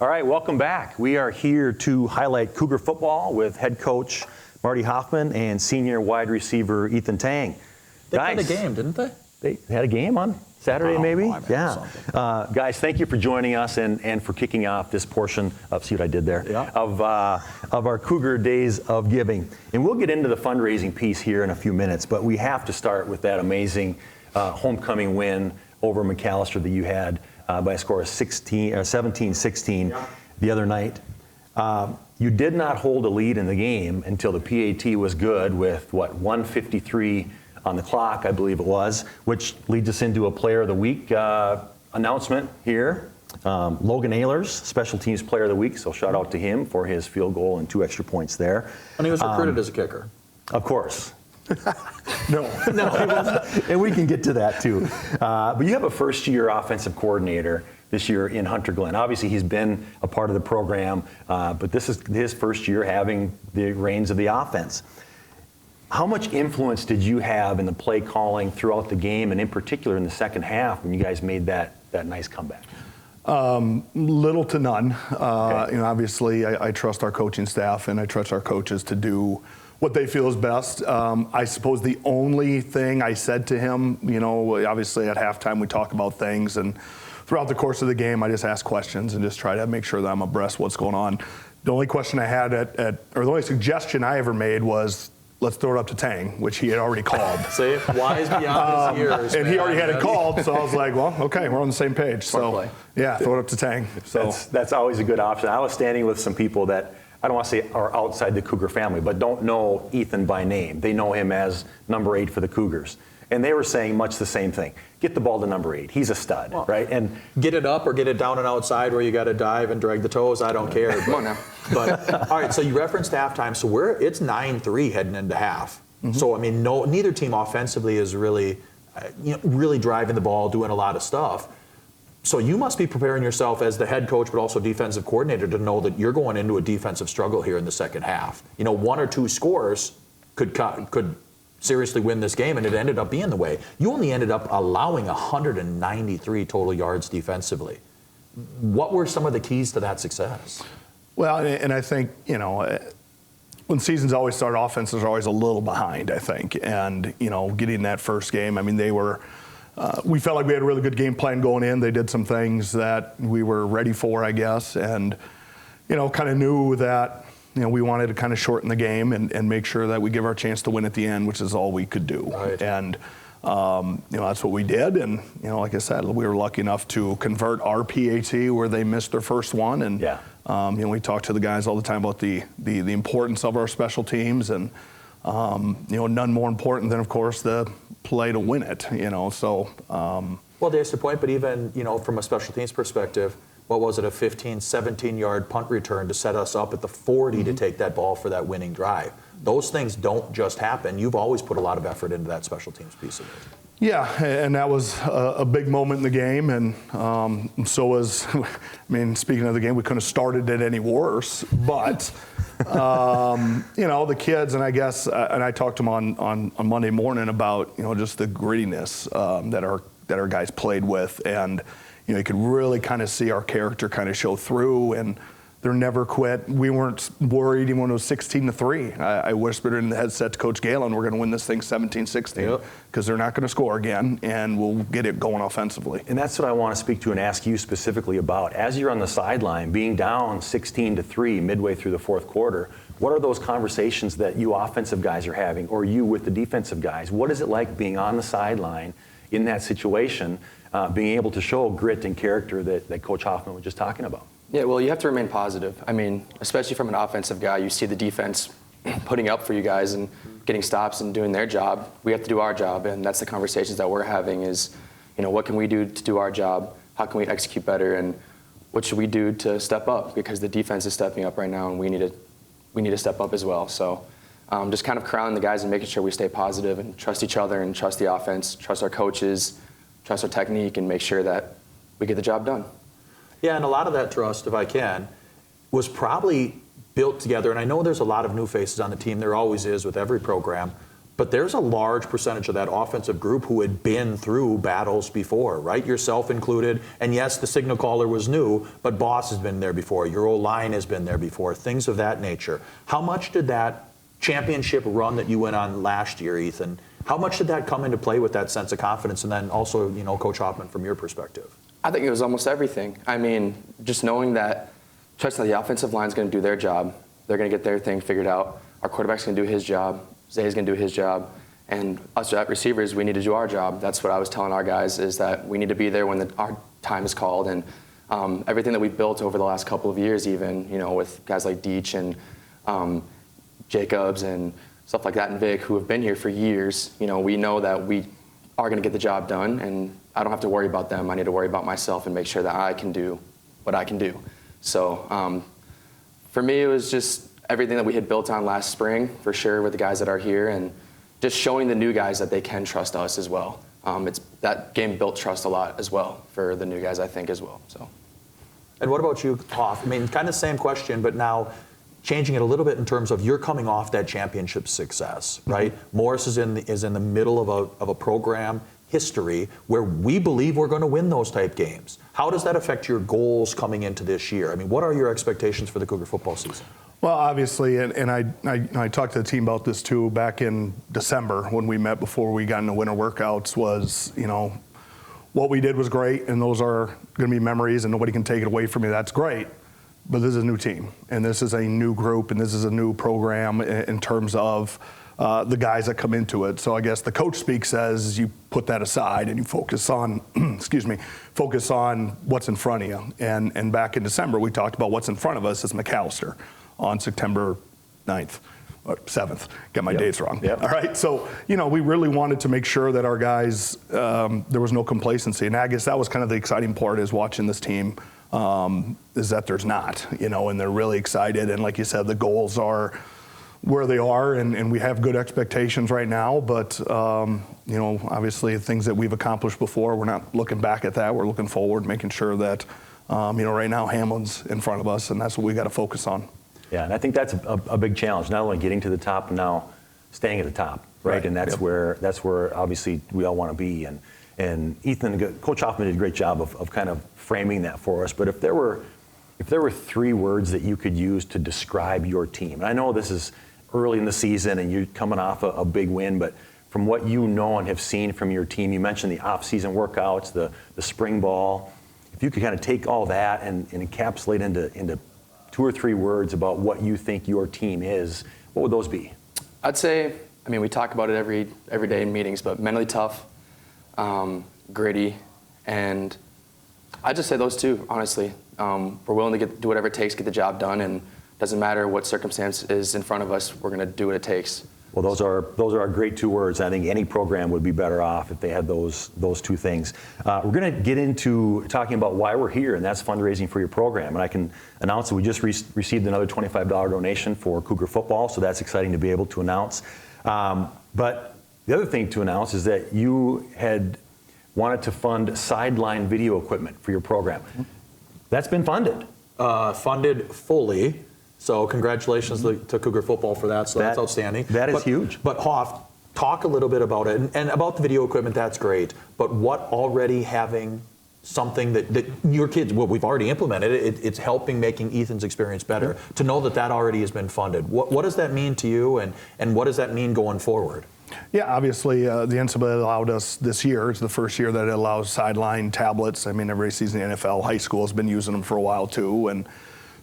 All right, welcome back. We are here to highlight Cougar football with head coach Marty Hoffman and senior wide receiver Ethan Tang. They played a game, didn't they? They had a game on Saturday, maybe? Yeah. Guys, thank you for joining us and for kicking off this portion of, see what I did there, of our Cougar Days of Giving. And we'll get into the fundraising piece here in a few minutes, but we have to start with that amazing homecoming win over McAllister that you had by a score of 17-16 the other night. You did not hold a lead in the game until the PAT was good with, 1:53 on the clock, I believe it was, which leads us into a Player of the Week announcement here. Logan Ehlers, Special Teams Player of the Week, so shout out to him for his field goal and 2 extra points there. And he was recruited as a kicker. Of course. No, he wasn't. And we can get to that too. But you have a first-year offensive coordinator this year in Hunter Glenn. Obviously, he's been a part of the program, but this is his first year having the reins of the offense. How much influence did you have in the play calling throughout the game, and in particular in the second half when you guys made that nice comeback? Little to none. Obviously, I trust our coaching staff and I trust our coaches to do what they feel is best. I suppose the only thing I said to him, obviously at halftime we talk about things, and throughout the course of the game I just ask questions and just try to make sure that I'm abreast of what's going on. The only question I had or the only suggestion I ever made was, let's throw it up to Tang, which he had already called. See, wise beyond his years. And he already had it called, so I was like, well, okay, we're on the same page. So, yeah, throw it up to Tang. So that's always a good option. I was standing with some people that, I don't want to say are outside the Cougar family, but don't know Ethan by name. They know him as number 8 for the Cougars. And they were saying much the same thing. Get the ball to number 8. He's a stud, right? And get it up or get it down and outside where you got to dive and drag the toes. I don't care. Come on now. But all right, so you referenced halftime. So it's 9-3 heading into half. Mm-hmm. So I mean, neither team offensively is really, really driving the ball, doing a lot of stuff. So you must be preparing yourself as the head coach, but also defensive coordinator, to know that you're going into a defensive struggle here in the second half. 1 or 2 scores could seriously win this game, and it ended up being the way. You only ended up allowing 193 total yards defensively. What were some of the keys to that success? Well, and I think, when seasons always start, offenses are always a little behind, I think. And, getting that first game, I mean, we felt like we had a really good game plan going in. They did some things that we were ready for, I guess, and, kind of knew that, we wanted to kind of shorten the game and make sure that we give our chance to win at the end, which is all we could do. Right. And, that's what we did. And, like I said, we were lucky enough to convert our PAT where they missed their first one. And, we talk to the guys all the time about the importance of our special teams, and, none more important than, of course, the play to win it, so. Well, there's the point, but even, from a special teams perspective, what was it, a 15, 17-yard punt return to set us up at the 40 to take that ball for that winning drive. Those things don't just happen. You've always put a lot of effort into that special teams piece of it. Yeah, and that was a big moment in the game, and so was, speaking of the game, we couldn't have started it any worse, but, the kids, and I guess, and I talked to them on Monday morning about, just the grittiness that our guys played with, and, you could really kind of see our character kind of show through, and they're never quit. We weren't worried even when it was 16-3. I whispered in the headset to Coach Galen, we're going to win this thing 17-16 because they're not going to score again, and we'll get it going offensively. And that's what I want to speak to and ask you specifically about. As you're on the sideline, being down 16-3 midway through the fourth quarter, what are those conversations that you offensive guys are having, or you with the defensive guys? What is it like being on the sideline in that situation, being able to show grit and character that Coach Hoffman was just talking about? Yeah, well, you have to remain positive. Especially from an offensive guy, you see the defense putting up for you guys and getting stops and doing their job. We have to do our job, and that's the conversations that we're having is, what can we do to do our job? How can we execute better? And what should we do to step up? Because the defense is stepping up right now, and we need to step up as well. So just kind of crowning the guys and making sure we stay positive and trust each other and trust the offense, trust our coaches, trust our technique, and make sure that we get the job done. Yeah, and a lot of that trust, if I can, was probably built together. And I know there's a lot of new faces on the team. There always is with every program. But there's a large percentage of that offensive group who had been through battles before, right? Yourself included. And yes, the signal caller was new, but Boss has been there before. Your O-line has been there before, things of that nature. How much did that championship run that you went on last year, Ethan, how much did that come into play with that sense of confidence? And then also, Coach Hoffman, from your perspective. I think it was almost everything. I mean, just knowing that, trusting that the offensive line is going to do their job. They're going to get their thing figured out. Our quarterback's going to do his job. Zay's going to do his job. And us at receivers, we need to do our job. That's what I was telling our guys, is that we need to be there when our time is called. And everything that we've built over the last couple of years, even, with guys like Deech and Jacobs and stuff like that, and Vic, who have been here for years, we know that we are going to get the job done, and I don't have to worry about them. I need to worry about myself and make sure that I can do what I can do. So for me, it was just everything that we had built on last spring, for sure, with the guys that are here, and just showing the new guys that they can trust us as well. That game built trust a lot as well for the new guys, I think, as well. So. And what about you, Hoff? I mean, kind of same question, but now changing it a little bit in terms of you're coming off that championship success, right? Mm-hmm. Morris is in the middle of a program history where we believe we're going to win those type games. How does that affect your goals coming into this year? I mean, what are your expectations for the Cougar football season? Well, obviously, and I talked to the team about this too back in December when we met before we got into winter workouts, was, what we did was great, and those are going to be memories, and nobody can take it away from me. That's great. But this is a new team, and this is a new group, and this is a new program in terms of the guys that come into it. So I guess the coach speak says you put that aside and you focus on, focus on what's in front of you. And back in December, we talked about what's in front of us is McAllister on September 9th. Or 7th, get my dates wrong. Yep. All right, so, we really wanted to make sure that our guys, there was no complacency. And I guess that was kind of the exciting part, is watching this team, is that there's not, and they're really excited. And like you said, the goals are where they are, and we have good expectations right now. But, obviously things that we've accomplished before, we're not looking back at that. We're looking forward, making sure that, right now Hamlin's in front of us, and that's what we got to focus on. Yeah, and I think that's a big challenge, not only getting to the top, but now staying at the top, right? And that's where obviously we all want to be. And Ethan, Coach Hoffman did a great job of kind of framing that for us. But if there were 3 words that you could use to describe your team, and I know this is early in the season and you're coming off a big win, but from what you know and have seen from your team, you mentioned the off-season workouts, the spring ball. If you could kind of take all that and encapsulate into 2 or 3 words about what you think your team is, what would those be? I'd say, we talk about it every day in meetings, but mentally tough, gritty, and I'd just say those 2, honestly. We're willing to do whatever it takes to get the job done, and it doesn't matter what circumstance is in front of us, we're going to do what it takes. Well, those are a great 2 words. I think any program would be better off if they had those 2 things. We're going to get into talking about why we're here, and that's fundraising for your program. And I can announce that we just received another $25 donation for Cougar football, so that's exciting to be able to announce. But the other thing to announce is that you had wanted to fund sideline video equipment for your program. That's been funded. Funded fully. So congratulations to Cougar football for that. So that's outstanding. That is huge. But Hoff, talk a little bit about it. And about the video equipment, that's great. But what already having something that your kids, well, we've already implemented it, it's helping making Ethan's experience better. To know that already has been funded. What does that mean to you, and what does that mean going forward? Yeah, obviously the NCAA allowed us this year. It's the first year that it allows sideline tablets. Everybody sees in the NFL, high school has been using them for a while too. And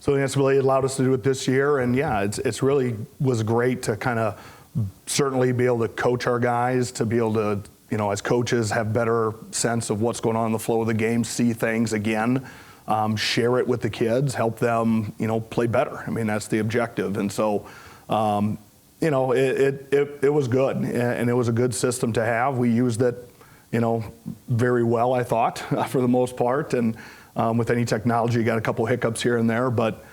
so the NCAA allowed us to do it this year, and yeah, it's really was great to kind of certainly be able to coach our guys, to be able to, as coaches, have better sense of what's going on in the flow of the game, see things again, share it with the kids, help them, play better. That's the objective, and so, it was good, and it was a good system to have. We used it, very well, I thought, for the most part, and. With any technology, you got a couple hiccups here and there, but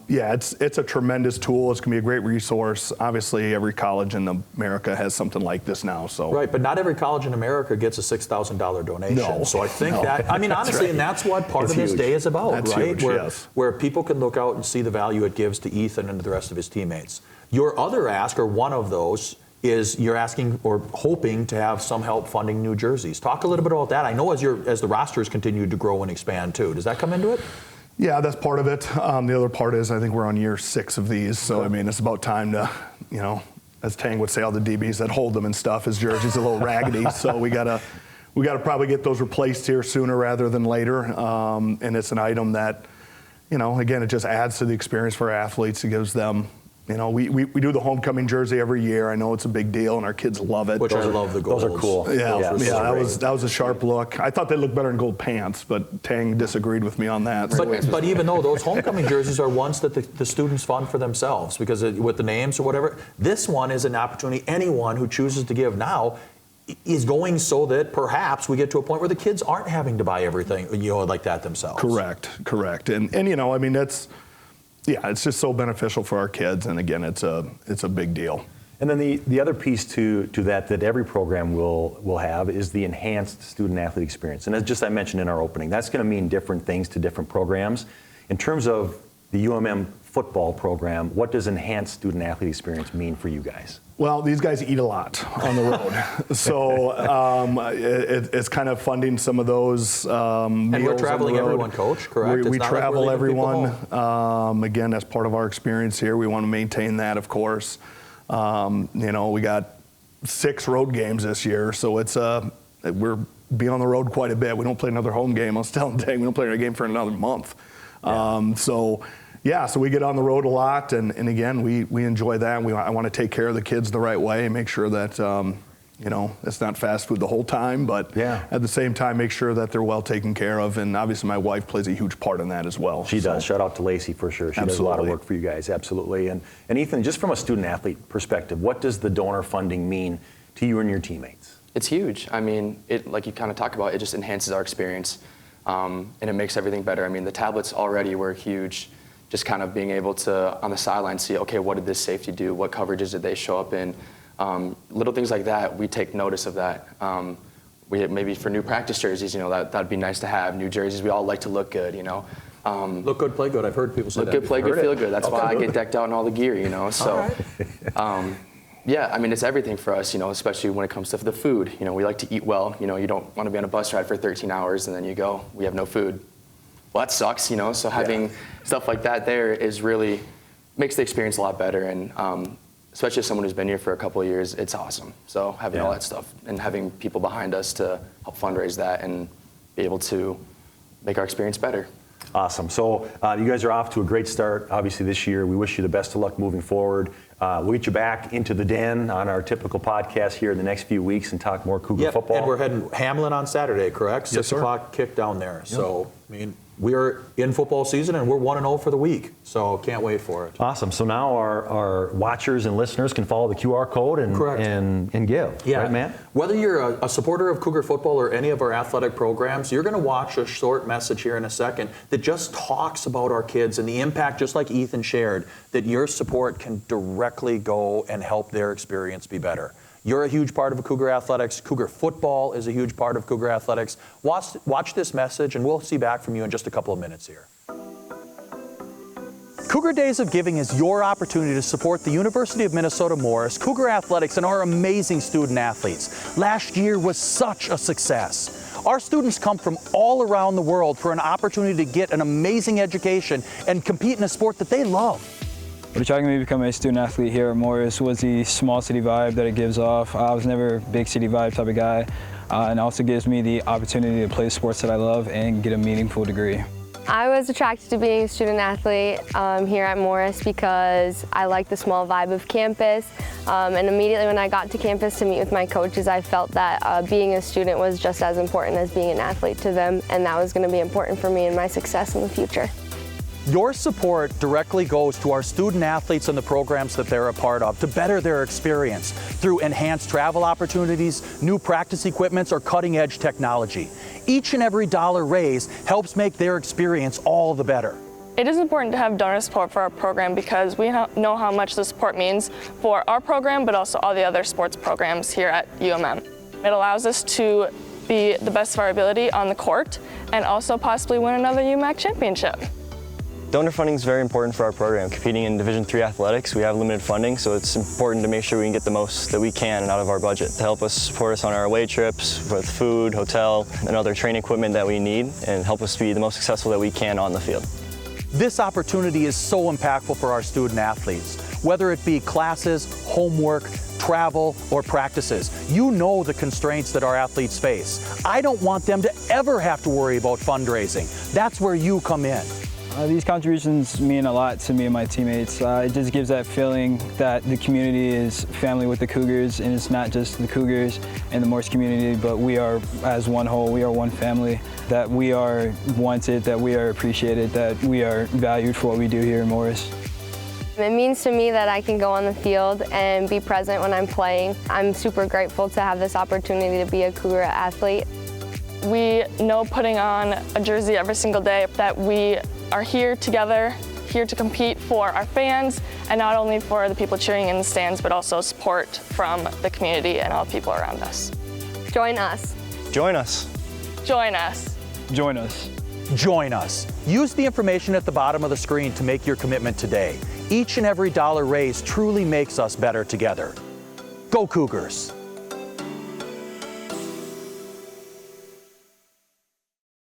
it's a tremendous tool. It's going to be a great resource. Obviously, every college in America has something like this now. So right, but not every college in America gets a $6,000 donation. No. So I think honestly, right. And that's what part of this day is about, that's right? Huge, where people can look out and see the value it gives to Ethan and to the rest of his teammates. Your other ask, or one of those, is you're asking or hoping to have some help funding new jerseys. Talk a little bit about that. I know as the rosters continue to grow and expand too. Does that come into it? Yeah, that's part of it. The other part is I think we're on year 6 of these, so I mean it's about time to, as Tang would say, all the DBs that hold them and stuff, his jersey's a little raggedy, so we gotta probably get those replaced here sooner rather than later. And it's an item that, again, it just adds to the experience for our athletes. It gives them. We do the homecoming jersey every year. I know it's a big deal, and our kids love it. Which I love the gold. Those are cool. Yeah, that was a sharp look. I thought they looked better in gold pants, but Tang disagreed with me on that. But even though those homecoming jerseys are ones that the students fund for themselves because with the names or whatever, this one is an opportunity. Anyone who chooses to give now is going so that perhaps we get to a point where the kids aren't having to buy everything like that themselves. Correct. And I mean that's. Yeah, it's just so beneficial for our kids, and again, it's a big deal. And then the other piece to that every program will have is the enhanced student-athlete experience. And as just I mentioned in our opening, that's going to mean different things to different programs. In terms of the UMM football program, what does enhanced student-athlete experience mean for you guys? Well, these guys eat a lot on the road, so it's kind of funding some of those meals. And we're traveling everyone, Coach, correct? We travel everyone. Again, that's part of our experience here. We want to maintain that, of course. We got 6 road games this year, so we're being on the road quite a bit. We don't play another home game. I was telling Dave, we don't play another game for another month. Yeah. So we get on the road a lot, and again, we enjoy that. I want to take care of the kids the right way and make sure that, it's not fast food the whole time, but at the same time, make sure that they're well taken care of. And obviously, my wife plays a huge part in that as well. She does. Shout out to Lacey for sure. She does a lot of work for you guys, absolutely. And Ethan, just from a student-athlete perspective, what does the donor funding mean to you and your teammates? It's huge. I mean, like you kind of talk about, it just enhances our experience, and it makes everything better. I mean, the tablets already were huge. Just kind of being able to, on the sideline, see, okay, what did this safety do? What coverages did they show up in? Little things like that, we take notice of that. Maybe for new practice jerseys, that'd be nice to have. New jerseys, we all like to look good, Look good, play good. I've heard people say that. Look good, play good, feel good. That's why I get decked out in all the gear, So, yeah, I mean, it's everything for us, especially when it comes to the food. We like to eat well. You don't want to be on a bus ride for 13 hours and then you go, we have no food. Well, that sucks, so having stuff like that there is really makes the experience a lot better, and especially as someone who's been here for a couple of years, it's awesome. So having all that stuff and having people behind us to help fundraise that and be able to make our experience better. Awesome. So you guys are off to a great start, obviously, this year. We wish you the best of luck moving forward. We'll get you back into the den on our typical podcast here in the next few weeks and talk more Cougar football. And we're heading Hamlin on Saturday, correct? Yes, 6 o'clock kick down there. Yep. So, we are in football season, and we're 1-0 for the week. So can't wait for it. Awesome. So now our watchers and listeners can follow the QR code and give. Yeah. Right, man? Whether you're a supporter of Cougar football or any of our athletic programs, you're going to watch a short message here in a second that just talks about our kids and the impact, just like Ethan shared, that your support can directly go and help their experience be better. You're a huge part of Cougar Athletics. Cougar football is a huge part of Cougar Athletics. Watch this message, and we'll see back from you in just a couple of minutes here. Cougar Days of Giving is your opportunity to support the University of Minnesota Morris, Cougar Athletics, and our amazing student athletes. Last year was such a success. Our students come from all around the world for an opportunity to get an amazing education and compete in a sport that they love. What attracted me to become a student athlete here at Morris was the small city vibe that it gives off. I was never a big city vibe type of guy, and also gives me the opportunity to play sports that I love and get a meaningful degree. I was attracted to being a student athlete here at Morris because I like the small vibe of campus, and immediately when I got to campus to meet with my coaches, I felt that being a student was just as important as being an athlete to them, and that was going to be important for me and my success in the future. Your support directly goes to our student athletes and the programs that they're a part of to better their experience through enhanced travel opportunities, new practice equipments, or cutting-edge technology. Each and every dollar raised helps make their experience all the better. It is important to have donor support for our program because we know how much the support means for our program, but also all the other sports programs here at UMM. It allows us to be the best of our ability on the court and also possibly win another UMAC championship. Donor funding is very important for our program. Competing in Division III athletics, we have limited funding, so it's important to make sure we can get the most that we can out of our budget to help us support us on our away trips with food, hotel, and other training equipment that we need, and help us be the most successful that we can on the field. This opportunity is so impactful for our student athletes, whether it be classes, homework, travel, or practices. You know the constraints that our athletes face. I don't want them to ever have to worry about fundraising. That's where you come in. These contributions mean a lot to me and my teammates. It just gives that feeling that the community is family with the Cougars, and it's not just the Cougars and the Morris community, but we are as one whole, we are one family, that we are wanted, that we are appreciated, that we are valued for what we do here in Morris. It means to me that I can go on the field and be present when I'm playing. I'm super grateful to have this opportunity to be a Cougar athlete. We know putting on a jersey every single day that we are here together, here to compete for our fans, and not only for the people cheering in the stands, but also support from the community and all the people around us. Join us. Join us. Join us. Join us. Join us. Use the information at the bottom of the screen to make your commitment today. Each and every dollar raised truly makes us better together. Go Cougars!